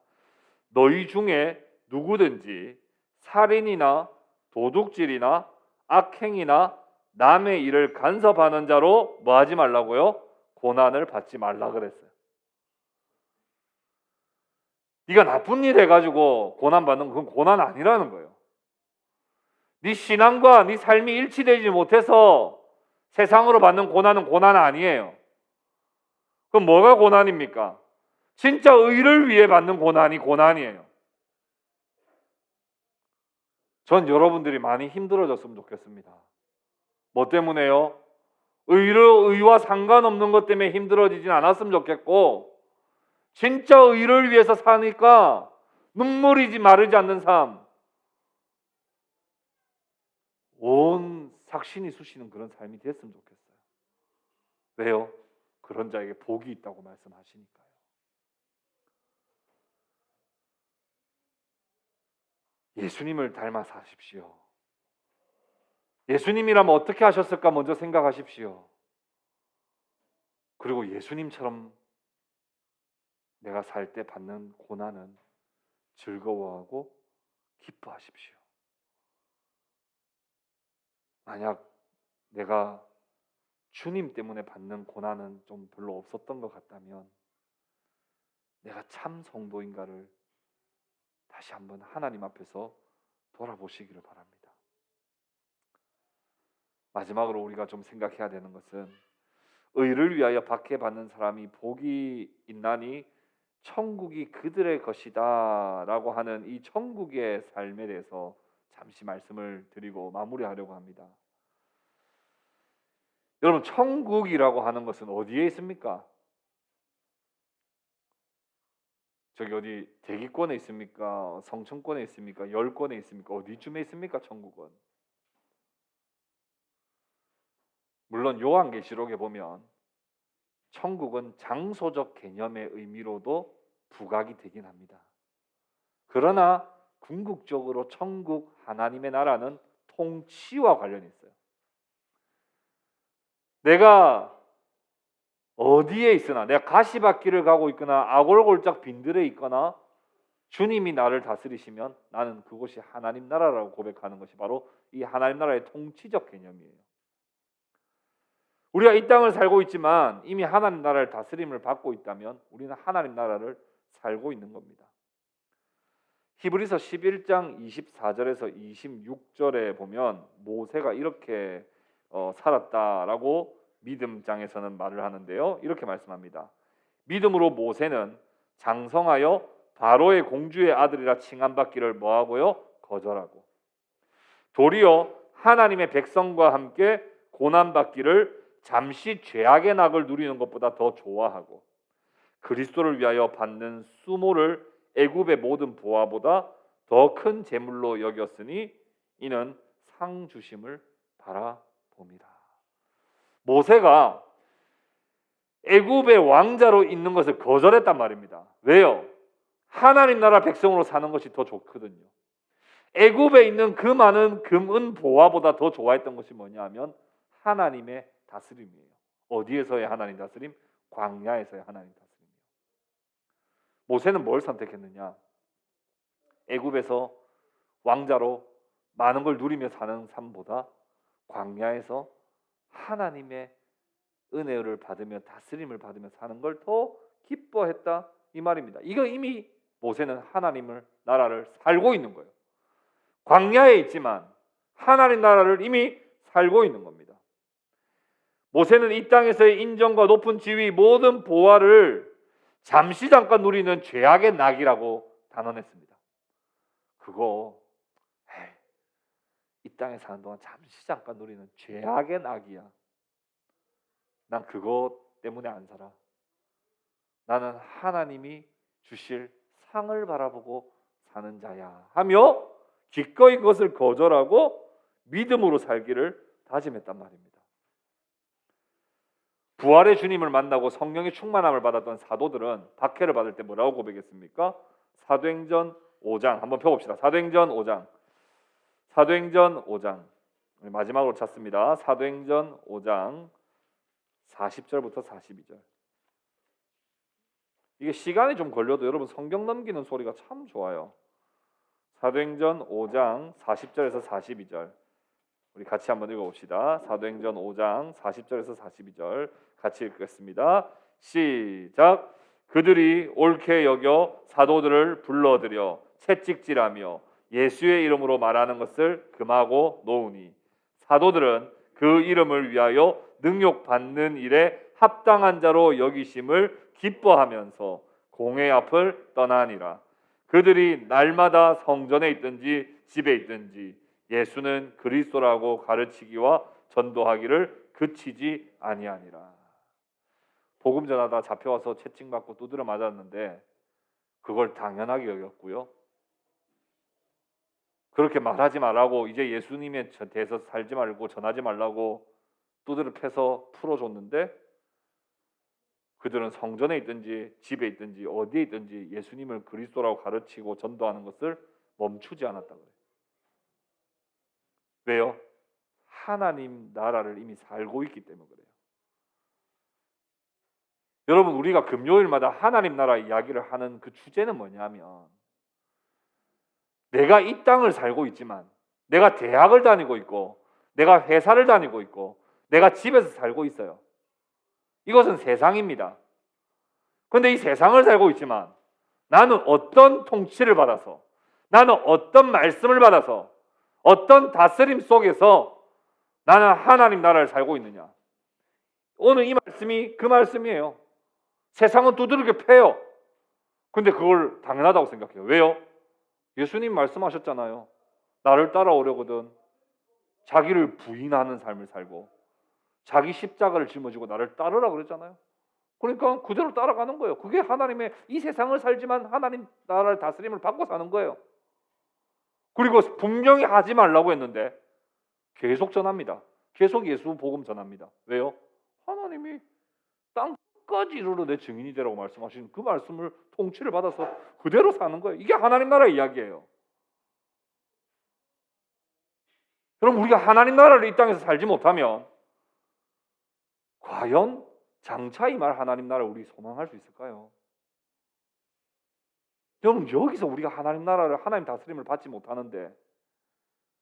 너희 중에 누구든지 살인이나 도둑질이나 악행이나 남의 일을 간섭하는 자로 뭐 하지 말라고요? 고난을 받지 말라 그랬어요. 네가 나쁜 일 해가지고 고난받는 건 고난 아니라는 거예요. 네 신앙과 네 삶이 일치되지 못해서 세상으로 받는 고난은 고난 아니에요. 그럼 뭐가 고난입니까? 진짜 의를 위해 받는 고난이 고난이에요. 전 여러분들이 많이 힘들어졌으면 좋겠습니다. 뭐 때문에요? 의와 상관없는 것 때문에 힘들어지진 않았으면 좋겠고 진짜 의를 위해서 사니까 눈물이지 마르지 않는 삶, 온 삭신이 쑤시는 그런 삶이 됐으면 좋겠어요. 왜요? 그런 자에게 복이 있다고 말씀하시니까요. 예수님을 닮아 사십시오. 예수님이라면 어떻게 하셨을까 먼저 생각하십시오. 그리고 예수님처럼 내가 살 때 받는 고난은 즐거워하고 기뻐하십시오. 만약 내가 주님 때문에 받는 고난은 좀 별로 없었던 것 같다면 내가 참 성도인가를 다시 한번 하나님 앞에서 돌아보시기를 바랍니다. 마지막으로 우리가 좀 생각해야 되는 것은 의를 위하여 박해받는 사람이 복이 있나니 천국이 그들의 것이다 라고 하는 이 천국의 삶에 대해서 잠시 말씀을 드리고 마무리하려고 합니다. 여러분, 천국이라고 하는 것은 어디에 있습니까? 저기 어디 대기권에 있습니까? 성층권에 있습니까? 열권에 있습니까? 어디쯤에 있습니까? 천국은. 물론 요한계시록에 보면 천국은 장소적 개념의 의미로도 부각이 되긴 합니다. 그러나 궁극적으로 천국 하나님의 나라는 통치와 관련이 있어요. 내가 어디에 있으나, 내가 가시밭길을 가고 있거나 아골골짝 빈들에 있거나 주님이 나를 다스리시면 나는 그곳이 하나님 나라라고 고백하는 것이 바로 이 하나님 나라의 통치적 개념이에요. 우리가 이 땅을 살고 있지만 이미 하나님 나라를 다스림을 받고 있다면 우리는 하나님 나라를 살고 있는 겁니다. 히브리서 11장 24절에서 26절에 보면 모세가 이렇게 살았다라고 믿음장에서는 말을 하는데요. 이렇게 말씀합니다. 믿음으로 모세는 장성하여 바로의 공주의 아들이라 칭함받기를 뭐하고요? 거절하고 도리어 하나님의 백성과 함께 고난받기를 잠시 죄악의 낙을 누리는 것보다 더 좋아하고 그리스도를 위하여 받는 수모를 애굽의 모든 보화보다 더 큰 재물로 여겼으니 이는 상 주심을 바라봅니다. 모세가 애굽의 왕자로 있는 것을 거절했단 말입니다. 왜요? 하나님 나라 백성으로 사는 것이 더 좋거든요. 애굽에 있는 그 많은 금, 은, 보화보다 더 좋아했던 것이 뭐냐 하면 하나님의 다스림이에요. 어디에서의 하나님 다스림? 광야에서의 하나님 다스림이에요. 모세는 뭘 선택했느냐? 애굽에서 왕자로 많은 걸 누리며 사는 삶보다 광야에서 하나님의 은혜를 받으며 다스림을 받으며 사는 걸 더 기뻐했다 이 말입니다. 이거 이미 모세는 하나님을 나라를 살고 있는 거예요. 광야에 있지만 하나님 나라를 이미 살고 있는 겁니다. 모세는 이 땅에서의 인정과 높은 지위 모든 보화를 잠시 잠깐 누리는 죄악의 낙이라고 단언했습니다. 그거 이 땅에 사는 동안 잠시 잠깐 누리는 죄악의 낙이야. 난 그것 때문에 안 살아. 나는 하나님이 주실 상을 바라보고 사는 자야 하며 기꺼이 그것을 거절하고 믿음으로 살기를 다짐했단 말입니다. 부활의 주님을 만나고 성령의 충만함을 받았던 사도들은 박해를 받을 때 뭐라고 고백했습니까? 사도행전 5장 한번 펴봅시다. 사도행전 5장. 사도행전 5장. 마지막으로 찾습니다. 사도행전 5장 40절부터 42절. 이게 시간이 좀 걸려도 여러분 성경 넘기는 소리가 참 좋아요. 사도행전 5장 40절에서 42절. 우리 같이 한번 읽어봅시다. 사도행전 5장 40절에서 42절 같이 읽겠습니다. 시작. 그들이 옳게 여겨 사도들을 불러들여 채찍질하며 예수의 이름으로 말하는 것을 금하고 놓으니 사도들은 그 이름을 위하여 능욕받는 일에 합당한 자로 여기심을 기뻐하면서 공회 앞을 떠나니라. 그들이 날마다 성전에 있든지 집에 있든지 예수는 그리스도라고 가르치기와 전도하기를 그치지 아니하니라. 복음 전하다 잡혀와서 채찍맞고 두드려 맞았는데 그걸 당연하게 여겼고요. 그렇게 말하지 말라고 이제 예수님에 대해서 살지 말고 전하지 말라고 두드려 패서 풀어줬는데 그들은 성전에 있든지 집에 있든지 어디에 있든지 예수님을 그리스도라고 가르치고 전도하는 것을 멈추지 않았다 그래요. 왜요? 하나님 나라를 이미 살고 있기 때문에 그래요. 여러분 우리가 금요일마다 하나님 나라 이야기를 하는 그 주제는 뭐냐면 내가 이 땅을 살고 있지만 내가 대학을 다니고 있고 내가 회사를 다니고 있고 내가 집에서 살고 있어요. 이것은 세상입니다. 그런데 이 세상을 살고 있지만 나는 어떤 통치를 받아서 나는 어떤 말씀을 받아서 어떤 다스림 속에서 나는 하나님 나라를 살고 있느냐. 오늘 이 말씀이 그 말씀이에요. 세상은 두드러져 패요. 근데 그걸 당연하다고 생각해요. 왜요? 예수님 말씀하셨잖아요. 나를 따라오려거든 자기를 부인하는 삶을 살고 자기 십자가를 짊어지고 나를 따르라 그랬잖아요. 그러니까 그대로 따라가는 거예요. 그게 하나님의 이 세상을 살지만 하나님 나라를 다스림을 받고 사는 거예요. 그리고 분명히 하지 말라고 했는데 계속 전합니다. 계속 예수 복음 전합니다. 왜요? 하나님이 땅까지 이르러 내 증인이 되라고 말씀하신 그 말씀을 통치를 받아서 그대로 사는 거예요. 이게 하나님 나라의 이야기예요. 그럼 우리가 하나님 나라를 이 땅에서 살지 못하면 과연 장차 이 말 하나님 나라를 우리 소망할 수 있을까요? 여러분 여기서 우리가 하나님 나라를 하나님 다스림을 받지 못하는데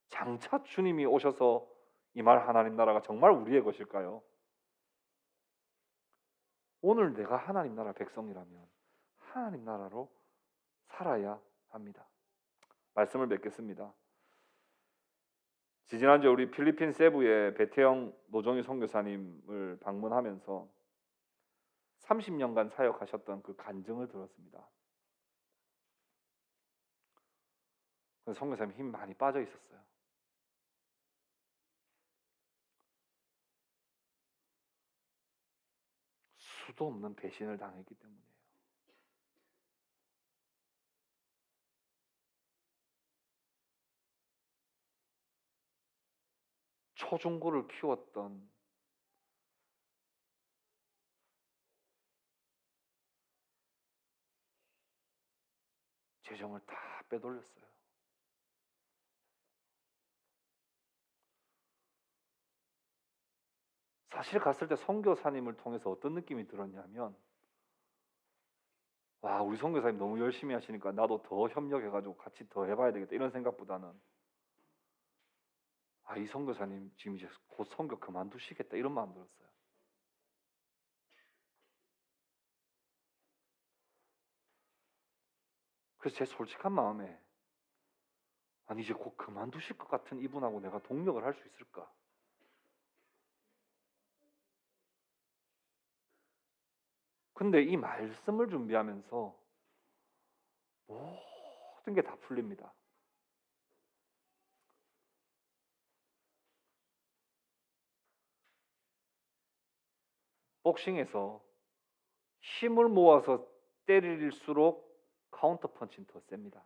장차 주님이 오셔서 이 말 하나님 나라가 정말 우리의 것일까요? 오늘 내가 하나님 나라 백성이라면 하나님 나라로 살아야 합니다. 말씀을 맺겠습니다. 지지난주에 우리 필리핀 세부의 배태영 노정희 선교사님을 방문하면서 30년간 사역하셨던 그 간증을 들었습니다. 선교사님 힘 많이 빠져 있었어요. 수도 없는 배신을 당했기 때문이에요. 초중고를 키웠던 재정을 다 빼돌렸어요. 사실 갔을 때 선교사님을 통해서 어떤 느낌이 들었냐면 와 우리 선교사님 너무 열심히 하시니까 나도 더 협력해가지고 같이 더 해봐야 되겠다 이런 생각보다는 아 이 선교사님 지금 이제 곧 선교 그만두시겠다 이런 마음 들었어요. 그래서 제 솔직한 마음에 아니 이제 곧 그만두실 것 같은 이분하고 내가 동력을 할 수 있을까? 근데 이 말씀을 준비하면서 모든 게 다 풀립니다. 복싱에서 힘을 모아서 때릴수록 카운터 펀치는 더 셉니다.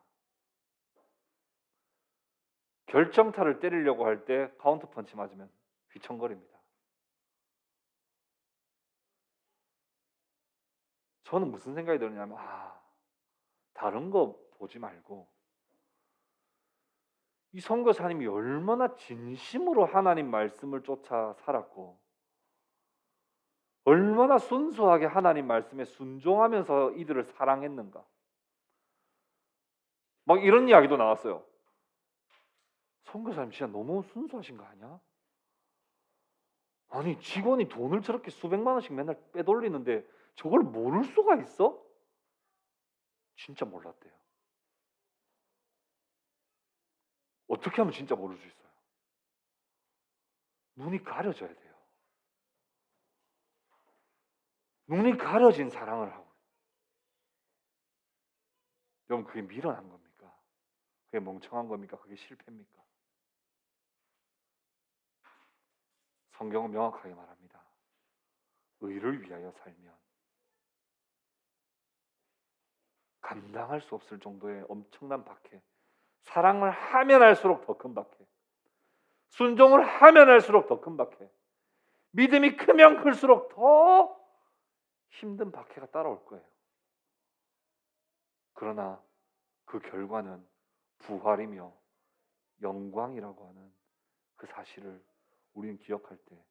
결정타를 때리려고 할 때 카운터 펀치 맞으면 휘청거립니다. 저는 무슨 생각이 드냐면 다른 거 보지 말고 이 선교사님이 얼마나 진심으로 하나님 말씀을 쫓아 살았고 얼마나 순수하게 하나님 말씀에 순종하면서 이들을 사랑했는가. 막 이런 이야기도 나왔어요. 선교사님 진짜 너무 순수하신 거 아니야? 아니 직원이 돈을 저렇게 수백만 원씩 맨날 빼돌리는데 저걸 모를 수가 있어? 진짜 몰랐대요. 어떻게 하면 진짜 모를 수 있어요? 눈이 가려져야 돼요. 눈이 가려진 사랑을 하고. 여러분 그게 미련한 겁니까? 그게 멍청한 겁니까? 그게 실패입니까? 성경은 명확하게 말합니다. 의를 위하여 살면 감당할 수 없을 정도의 엄청난 박해, 사랑을 하면 할수록 더 큰 박해, 순종을 하면 할수록 더 큰 박해, 믿음이 크면 클수록 더 힘든 박해가 따라올 거예요. 그러나 그 결과는 부활이며 영광이라고 하는 그 사실을 우리는 기억할 때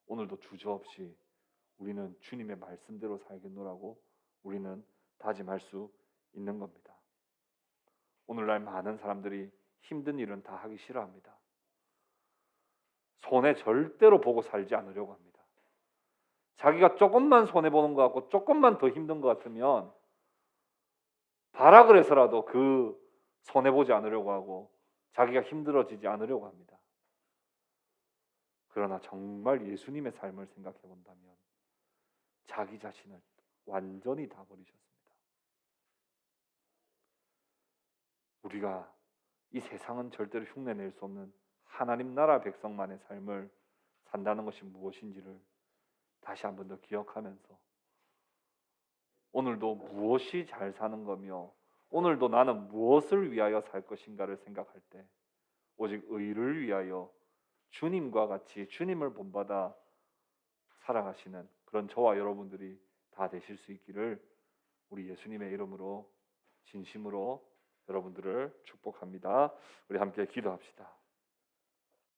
오늘도 주저없이 우리는 주님의 말씀대로 살겠노라고 우리는 다짐할 수 있는 겁니다. 오늘날 많은 사람들이 힘든 일은 다 하기 싫어합니다. 손해 절대로 보고 살지 않으려고 합니다. 자기가 조금만 손해보는 것 같고 조금만 더 힘든 것 같으면 봐라 그래서라도 그 손해보지 않으려고 하고 자기가 힘들어지지 않으려고 합니다. 그러나 정말 예수님의 삶을 생각해 본다면 자기 자신을 완전히 다 버리셨습니다. 우리가 이 세상은 절대로 흉내낼 수 없는 하나님 나라 백성만의 삶을 산다는 것이 무엇인지를 다시 한 번 더 기억하면서 오늘도 무엇이 잘 사는 거며 오늘도 나는 무엇을 위하여 살 것인가를 생각할 때 오직 의를 위하여 주님과 같이 주님을 본받아 살아가시는 그런 저와 여러분들이 다 되실 수 있기를 우리 예수님의 이름으로 진심으로 여러분들을 축복합니다. 우리 함께 기도합시다.